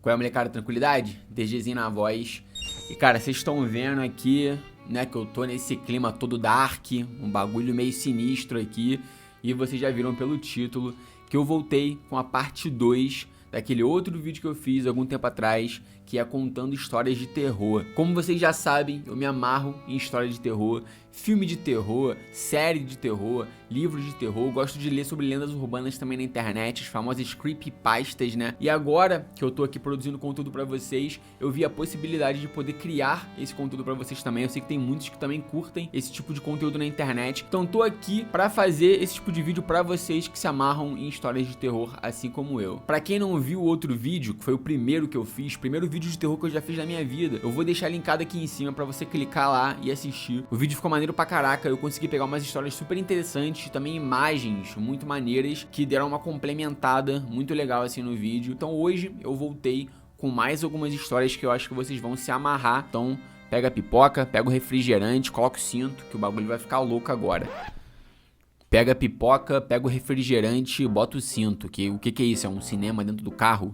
Qual é, molecada? Tranquilidade? DGzinho na voz. E, cara, vocês estão vendo aqui, né, que eu tô nesse clima todo dark, um bagulho meio sinistro aqui. E vocês já viram pelo título que eu voltei com a parte 2 daquele outro vídeo que eu fiz algum tempo atrás, que é contando histórias de terror. Como vocês já sabem, eu me amarro em história de terror, filme de terror, série de terror, livros de terror. Gosto de ler sobre lendas urbanas também na internet, as famosas creepypastas, né? E agora que eu tô aqui produzindo conteúdo pra vocês, eu vi a possibilidade de poder criar esse conteúdo pra vocês também. Eu sei que tem muitos que também curtem esse tipo de conteúdo na internet. Então tô aqui pra fazer esse tipo de vídeo pra vocês que se amarram em histórias de terror, assim como eu. Pra quem não viu o outro vídeo, que foi o primeiro que eu fiz, primeiro vídeo de terror que eu já fiz na minha vida, eu vou deixar linkado aqui em cima pra você clicar lá e assistir. O vídeo ficou maneiro pra caraca, eu consegui pegar umas histórias super interessantes, também imagens muito maneiras, que deram uma complementada muito legal assim no vídeo. Então hoje eu voltei com mais algumas histórias que eu acho que vocês vão se amarrar. Então pega a pipoca, pega o refrigerante, coloca o cinto, que o bagulho vai ficar louco agora. Pega a pipoca, pega o refrigerante e bota o cinto, que o que é isso? É um cinema dentro do carro?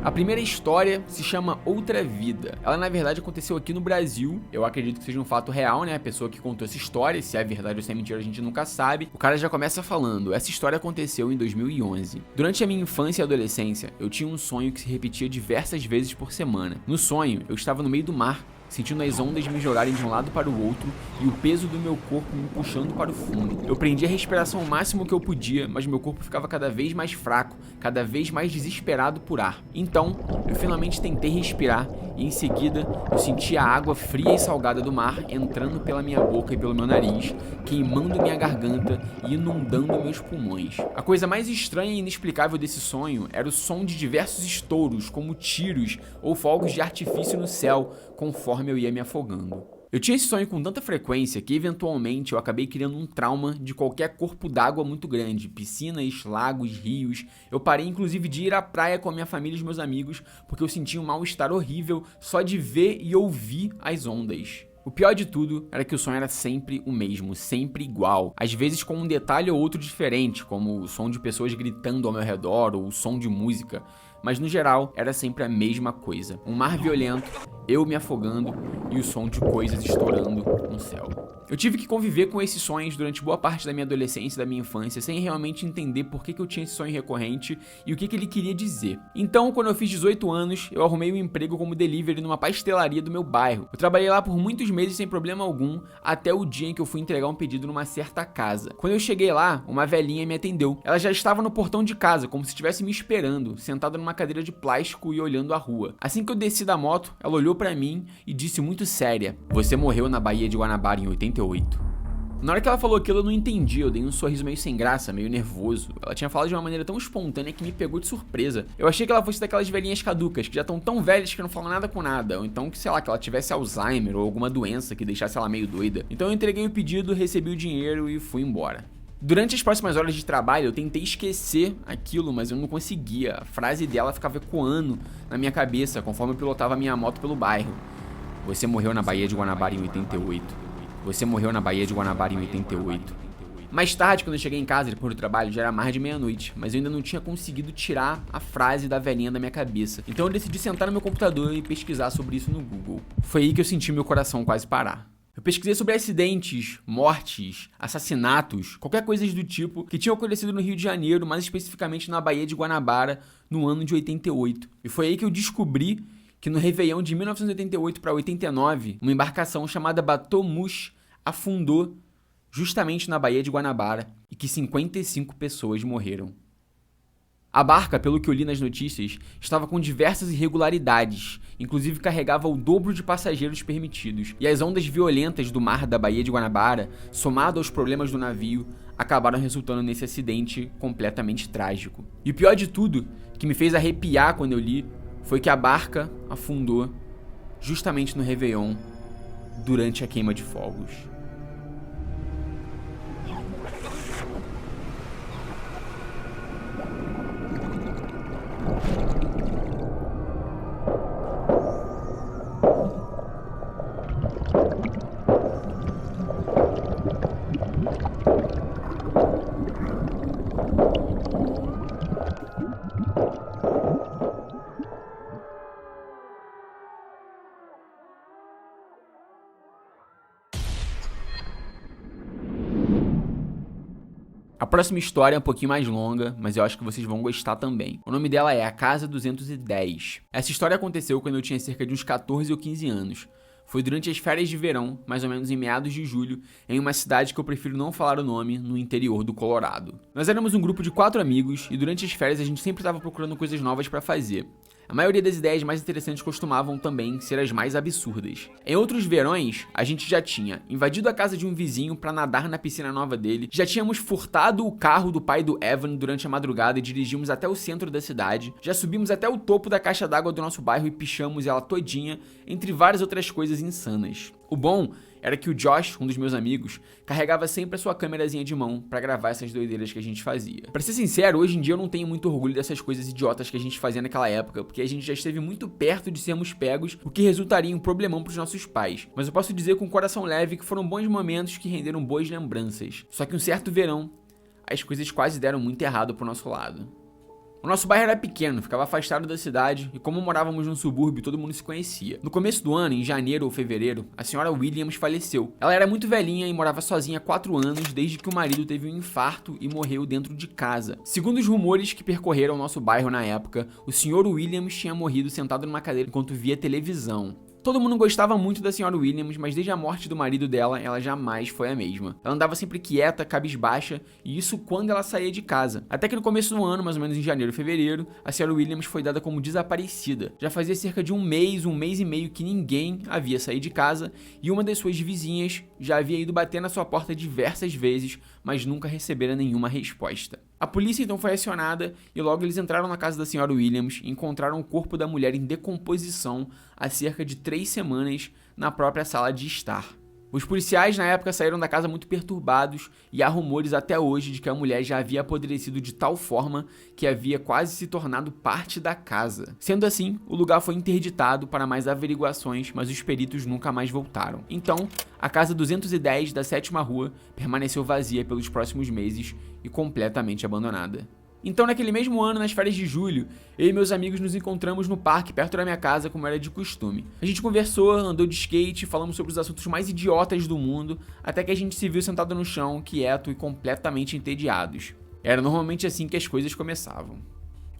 A primeira história se chama Outra Vida. Ela na verdade aconteceu aqui no Brasil. Eu acredito que seja um fato real, né? A pessoa que contou essa história, se é verdade ou se é mentira a gente nunca sabe. O cara já começa falando: essa história aconteceu em 2011. Durante a minha infância e adolescência, eu tinha um sonho que se repetia diversas vezes por semana. No sonho, eu estava no meio do mar, sentindo as ondas me jogarem de um lado para o outro e o peso do meu corpo me puxando para o fundo. Eu prendi a respiração o máximo que eu podia, mas meu corpo ficava cada vez mais fraco, cada vez mais desesperado por ar. Então, eu finalmente tentei respirar e em seguida eu senti a água fria e salgada do mar entrando pela minha boca e pelo meu nariz, queimando minha garganta e inundando meus pulmões. A coisa mais estranha e inexplicável desse sonho era o som de diversos estouros, como tiros ou fogos de artifício no céu, conforme eu ia me afogando. Eu tinha esse sonho com tanta frequência que eventualmente eu acabei criando um trauma de qualquer corpo d'água muito grande, piscinas, lagos, rios. Eu parei inclusive de ir à praia com a minha família e os meus amigos porque eu sentia um mal-estar horrível só de ver e ouvir as ondas. O pior de tudo era que o som era sempre o mesmo, sempre igual, às vezes com um detalhe ou outro diferente, como o som de pessoas gritando ao meu redor ou o som de música, mas no geral era sempre a mesma coisa, um mar violento, eu me afogando e o som de coisas estourando no céu. Eu tive que conviver com esses sonhos durante boa parte da minha adolescência e da minha infância, sem realmente entender por que eu tinha esse sonho recorrente e o que ele queria dizer. Então, quando eu fiz 18 anos, eu arrumei um emprego como delivery numa pastelaria do meu bairro. Eu trabalhei lá por muitos meses sem problema algum, até o dia em que eu fui entregar um pedido numa certa casa. Quando eu cheguei lá, uma velhinha me atendeu. Ela já estava no portão de casa, como se estivesse me esperando, sentada numa cadeira de plástico e olhando a rua. Assim que eu desci da moto, ela olhou pra mim e disse muito séria: "Você morreu na Baía de Guanabara em 88. Na hora que ela falou aquilo eu não entendi, eu dei um sorriso meio sem graça, meio nervoso. Ela tinha falado de uma maneira tão espontânea que me pegou de surpresa. Eu achei que ela fosse daquelas velhinhas caducas, que já estão tão velhas que não falam nada com nada, ou então que, sei lá, que ela tivesse Alzheimer ou alguma doença que deixasse ela meio doida. Então eu entreguei o pedido, recebi o dinheiro e fui embora. Durante as próximas horas de trabalho eu tentei esquecer aquilo, mas eu não conseguia. A frase dela ficava ecoando na minha cabeça conforme eu pilotava minha moto pelo bairro. Você morreu na Baía de Guanabara em 88. Você morreu na Baía de Guanabara em 88. Mais tarde, quando eu cheguei em casa depois do trabalho, já era mais de meia-noite, mas eu ainda não tinha conseguido tirar a frase da velhinha da minha cabeça. Então eu decidi sentar no meu computador e pesquisar sobre isso no Google. Foi aí que eu senti meu coração quase parar. Eu pesquisei sobre acidentes, mortes, assassinatos, qualquer coisa do tipo que tinha acontecido no Rio de Janeiro, mais especificamente na Baía de Guanabara, no ano de 88. E foi aí que eu descobri que no Réveillon de 1988 para 89, uma embarcação chamada Bateau Mouche afundou justamente na Baía de Guanabara e que 55 pessoas morreram. A barca, pelo que eu li nas notícias, estava com diversas irregularidades, inclusive carregava o dobro de passageiros permitidos, e as ondas violentas do mar da Baía de Guanabara, somado aos problemas do navio, acabaram resultando nesse acidente completamente trágico. E o pior de tudo, que me fez arrepiar quando eu li, foi que a barca afundou justamente no Réveillon, durante a queima de fogos. próxima história é um pouquinho mais longa, mas eu acho que vocês vão gostar também. O nome dela é A Casa 210. Essa história aconteceu quando eu tinha cerca de uns 14 ou 15 anos. Foi durante as férias de verão, mais ou menos em meados de julho, em uma cidade que eu prefiro não falar o nome, no interior do Colorado. Nós éramos um grupo de 4 amigos e durante as férias a gente sempre estava procurando coisas novas para fazer. A maioria das ideias mais interessantes costumavam também ser as mais absurdas. Em outros verões, a gente já tinha invadido a casa de um vizinho para nadar na piscina nova dele, já tínhamos furtado o carro do pai do Evan durante a madrugada e dirigimos até o centro da cidade, já subimos até o topo da caixa d'água do nosso bairro e pichamos ela todinha, entre várias outras coisas insanas. O bom era que o Josh, um dos meus amigos, carregava sempre a sua câmerazinha de mão pra gravar essas doideiras que a gente fazia. Pra ser sincero, hoje em dia eu não tenho muito orgulho dessas coisas idiotas que a gente fazia naquela época, porque a gente já esteve muito perto de sermos pegos, o que resultaria em um problemão pros nossos pais. Mas eu posso dizer com o coração leve que foram bons momentos que renderam boas lembranças. Só que um certo verão, as coisas quase deram muito errado pro nosso lado. O nosso bairro era pequeno, ficava afastado da cidade e como morávamos num subúrbio, todo mundo se conhecia. No começo do ano, em janeiro ou fevereiro, a senhora Williams faleceu. Ela era muito velhinha e morava sozinha há 4 anos desde que o marido teve um infarto e morreu dentro de casa. Segundo os rumores que percorreram nosso bairro na época, o senhor Williams tinha morrido sentado numa cadeira enquanto via televisão. Todo mundo gostava muito da senhora Williams, mas desde a morte do marido dela, ela jamais foi a mesma. Ela andava sempre quieta, cabisbaixa, e isso quando ela saía de casa. Até que no começo do ano, mais ou menos em janeiro e fevereiro, a senhora Williams foi dada como desaparecida. Já fazia cerca de um mês e meio que ninguém havia saído de casa, e uma das suas vizinhas já havia ido bater na sua porta diversas vezes, mas nunca recebera nenhuma resposta. A polícia então foi acionada e logo eles entraram na casa da senhora Williams e encontraram o corpo da mulher em decomposição há cerca de 3 semanas na própria sala de estar. Os policiais na época saíram da casa muito perturbados e há rumores até hoje de que a mulher já havia apodrecido de tal forma que havia quase se tornado parte da casa. Sendo assim, o lugar foi interditado para mais averiguações, mas os peritos nunca mais voltaram. Então, a casa 210 da 7ª Rua permaneceu vazia pelos próximos meses e completamente abandonada. Então, naquele mesmo ano, nas férias de julho, eu e meus amigos nos encontramos no parque perto da minha casa, como era de costume. A gente conversou, andou de skate, falamos sobre os assuntos mais idiotas do mundo, até que a gente se viu sentado no chão, quieto e completamente entediados. Era normalmente assim que as coisas começavam.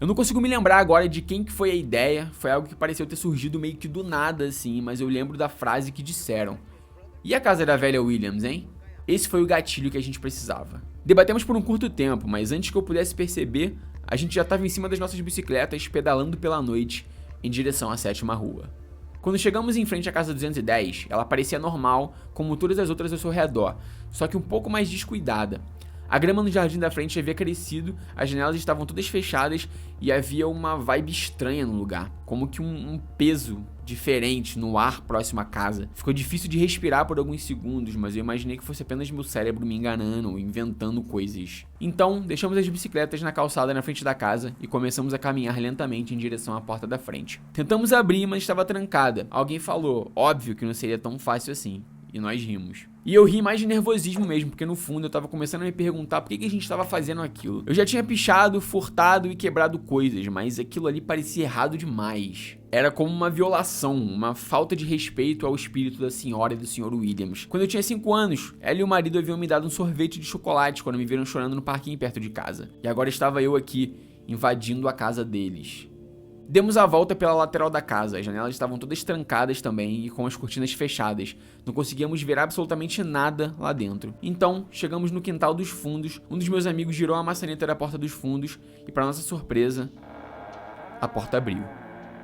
Eu não consigo me lembrar agora de quem que foi a ideia, foi algo que pareceu ter surgido meio que do nada assim, mas eu lembro da frase que disseram. E a casa da velha Williams, hein? Esse foi o gatilho que a gente precisava. Debatemos por um curto tempo, mas antes que eu pudesse perceber, a gente já estava em cima das nossas bicicletas, pedalando pela noite, em direção à 7ª Rua. Quando chegamos em frente à casa 210, ela parecia normal, como todas as outras ao seu redor, só que um pouco mais descuidada. A grama no jardim da frente havia crescido, as janelas estavam todas fechadas e havia uma vibe estranha no lugar, como que um peso diferente no ar próximo à casa. Ficou difícil de respirar por alguns segundos, mas eu imaginei que fosse apenas meu cérebro me enganando ou inventando coisas. Então, deixamos as bicicletas na calçada na frente da casa e começamos a caminhar lentamente em direção à porta da frente. Tentamos abrir, mas estava trancada. Alguém falou, óbvio que não seria tão fácil assim. E nós rimos. E eu ri mais de nervosismo mesmo, porque no fundo eu tava começando a me perguntar por que a gente tava fazendo aquilo. Eu já tinha pichado, furtado e quebrado coisas, mas aquilo ali parecia errado demais. Era como uma violação, uma falta de respeito ao espírito da senhora e do senhor Williams. Quando eu tinha 5 anos, ela e o marido haviam me dado um sorvete de chocolate quando me viram chorando no parquinho perto de casa. E agora estava eu aqui, invadindo a casa deles. Demos a volta pela lateral da casa, as janelas estavam todas trancadas também e com as cortinas fechadas. Não conseguíamos ver absolutamente nada lá dentro. Então, chegamos no quintal dos fundos, um dos meus amigos girou a maçaneta da porta dos fundos e, para nossa surpresa, a porta abriu.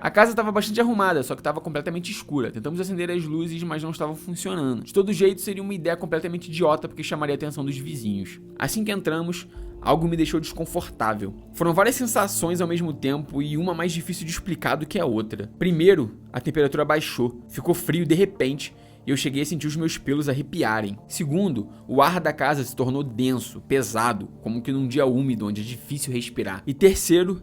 A casa estava bastante arrumada, só que estava completamente escura. Tentamos acender as luzes, mas não estavam funcionando. De todo jeito, seria uma ideia completamente idiota porque chamaria a atenção dos vizinhos. Assim que entramos, algo me deixou desconfortável. Foram várias sensações ao mesmo tempo e uma mais difícil de explicar do que a outra. Primeiro, a temperatura baixou, ficou frio de repente e eu cheguei a sentir os meus pelos arrepiarem. Segundo, o ar da casa se tornou denso, pesado, como que num dia úmido onde é difícil respirar. E terceiro,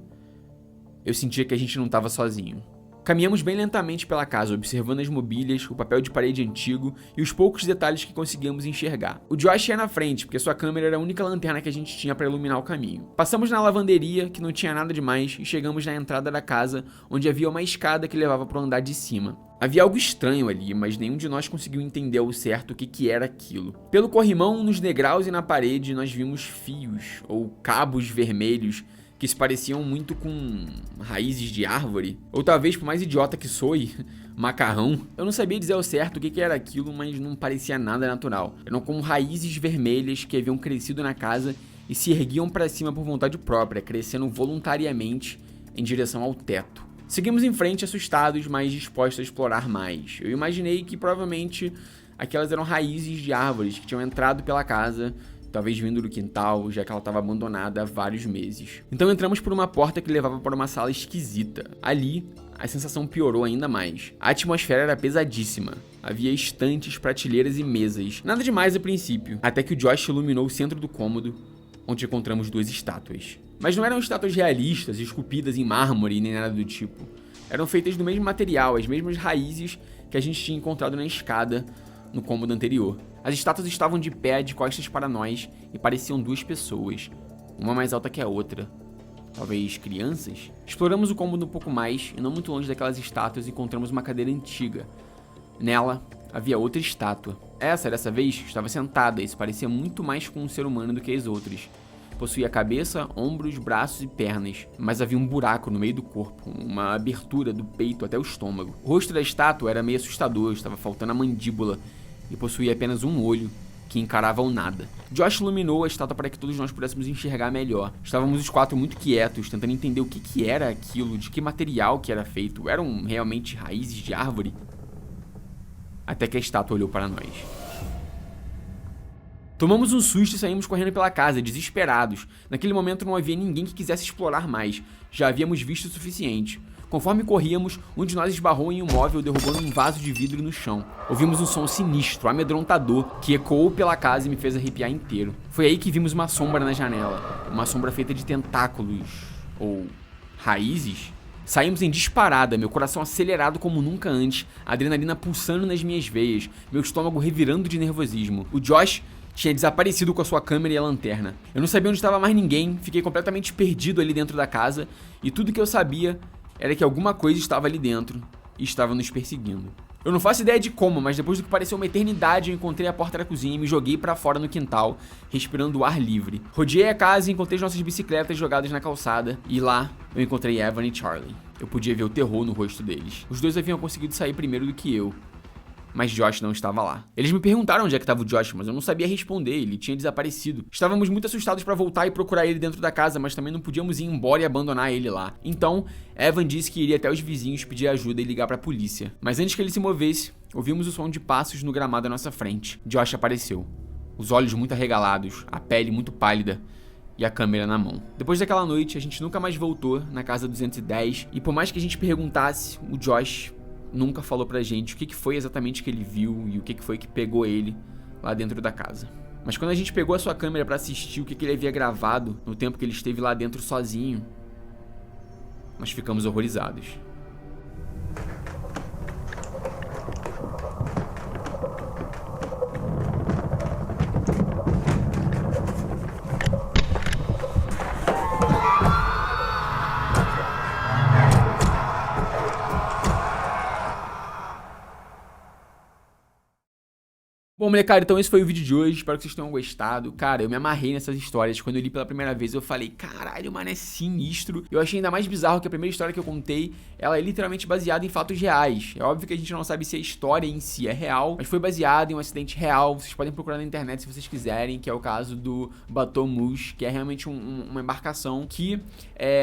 eu sentia que a gente não estava sozinho. Caminhamos bem lentamente pela casa, observando as mobílias, o papel de parede antigo e os poucos detalhes que conseguíamos enxergar. O Josh ia na frente, porque sua câmera era a única lanterna que a gente tinha para iluminar o caminho. Passamos na lavanderia, que não tinha nada demais, e chegamos na entrada da casa, onde havia uma escada que levava para o andar de cima. Havia algo estranho ali, mas nenhum de nós conseguiu entender ao certo o que era aquilo. Pelo corrimão, nos degraus e na parede, nós vimos fios, ou cabos vermelhos, que se pareciam muito com raízes de árvore, ou talvez, por mais idiota que soe, macarrão. Eu não sabia dizer ao certo o que era aquilo, mas não parecia nada natural. Eram como raízes vermelhas que haviam crescido na casa e se erguiam para cima por vontade própria, crescendo voluntariamente em direção ao teto. Seguimos em frente assustados, mas dispostos a explorar mais. Eu imaginei que provavelmente aquelas eram raízes de árvores que tinham entrado pela casa, talvez vindo do quintal, já que ela estava abandonada há vários meses. Então entramos por uma porta que levava para uma sala esquisita. Ali, a sensação piorou ainda mais. A atmosfera era pesadíssima. Havia estantes, prateleiras e mesas. Nada demais a princípio, até que o Josh iluminou o centro do cômodo, onde encontramos 2 estátuas. Mas não eram estátuas realistas, esculpidas em mármore nem nada do tipo. Eram feitas do mesmo material, as mesmas raízes que a gente tinha encontrado na escada no cômodo anterior. As estátuas estavam de pé, de costas para nós, e pareciam 2 pessoas, uma mais alta que a outra. Talvez crianças? Exploramos o cômodo um pouco mais, e não muito longe daquelas estátuas encontramos uma cadeira antiga. Nela, havia outra estátua. Essa, dessa vez, estava sentada e se parecia muito mais com um ser humano do que as outras. Possuía cabeça, ombros, braços e pernas, mas havia um buraco no meio do corpo, uma abertura do peito até o estômago. O rosto da estátua era meio assustador, estava faltando a mandíbula e possuía apenas um olho, que encarava o nada. Josh iluminou a estátua para que todos nós pudéssemos enxergar melhor. Estávamos os 4 muito quietos, tentando entender o que era aquilo, de que material que era feito. Eram realmente raízes de árvore? Até que a estátua olhou para nós. Tomamos um susto e saímos correndo pela casa, desesperados. Naquele momento não havia ninguém que quisesse explorar mais. Já havíamos visto o suficiente. Conforme corríamos, um de nós esbarrou em um móvel, derrubando um vaso de vidro no chão. Ouvimos um som sinistro, amedrontador, que ecoou pela casa e me fez arrepiar inteiro. Foi aí que vimos uma sombra na janela. Uma sombra feita de tentáculos, ou raízes. Saímos em disparada, meu coração acelerado como nunca antes, a adrenalina pulsando nas minhas veias, meu estômago revirando de nervosismo. O Josh tinha desaparecido com a sua câmera e a lanterna. Eu não sabia onde estava mais ninguém, fiquei completamente perdido ali dentro da casa, e tudo que eu sabia era que alguma coisa estava ali dentro e estava nos perseguindo. Eu não faço ideia de como, mas depois do que pareceu uma eternidade, eu encontrei a porta da cozinha e me joguei pra fora no quintal, respirando o ar livre. Rodeei a casa e encontrei as nossas bicicletas jogadas na calçada, e lá eu encontrei Evan e Charlie. Eu podia ver o terror no rosto deles. Os 2 haviam conseguido sair primeiro do que eu, mas Josh não estava lá. Eles me perguntaram onde é que estava o Josh, mas eu não sabia responder, ele tinha desaparecido. Estávamos muito assustados para voltar e procurar ele dentro da casa, mas também não podíamos ir embora e abandonar ele lá. Então, Evan disse que iria até os vizinhos pedir ajuda e ligar para a polícia. Mas antes que ele se movesse, ouvimos o som de passos no gramado à nossa frente. Josh apareceu. Os olhos muito arregalados, a pele muito pálida e a câmera na mão. Depois daquela noite, a gente nunca mais voltou na casa 210, e por mais que a gente perguntasse, o Josh nunca falou pra gente o que foi exatamente que ele viu e o que foi que pegou ele lá dentro da casa. Mas quando a gente pegou a sua câmera pra assistir o que ele havia gravado no tempo que ele esteve lá dentro sozinho, nós ficamos horrorizados. Bom, molecada, então esse foi o vídeo de hoje, espero que vocês tenham gostado. Cara, eu me amarrei nessas histórias. Quando eu li pela primeira vez, eu falei, caralho, mano, é sinistro. Eu achei ainda mais bizarro que a primeira história que eu contei, ela é literalmente baseada em fatos reais. É óbvio que a gente não sabe se a história em si é real, mas foi baseada em um acidente real. Vocês podem procurar na internet se vocês quiserem, que é o caso do Bateau Mouche, que é realmente uma embarcação que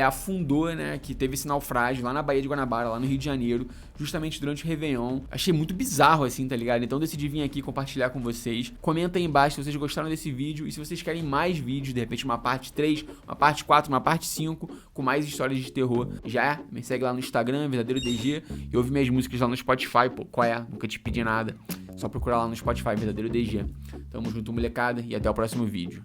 afundou, né, que teve esse naufrágio lá na Baía de Guanabara, lá no Rio de Janeiro, justamente durante o Réveillon. Achei muito bizarro assim, tá ligado? Então decidi vir aqui compartilhar com vocês. Comenta aí embaixo se vocês gostaram desse vídeo e se vocês querem mais vídeos, de repente uma parte 3, uma parte 4, uma parte 5, com mais histórias de terror. Já me segue lá no Instagram, Verdadeiro DG, e ouve minhas músicas lá no Spotify, pô, qual é? Nunca te pedi nada. Só procurar lá no Spotify, Verdadeiro DG. Tamo junto, molecada, e até o próximo vídeo.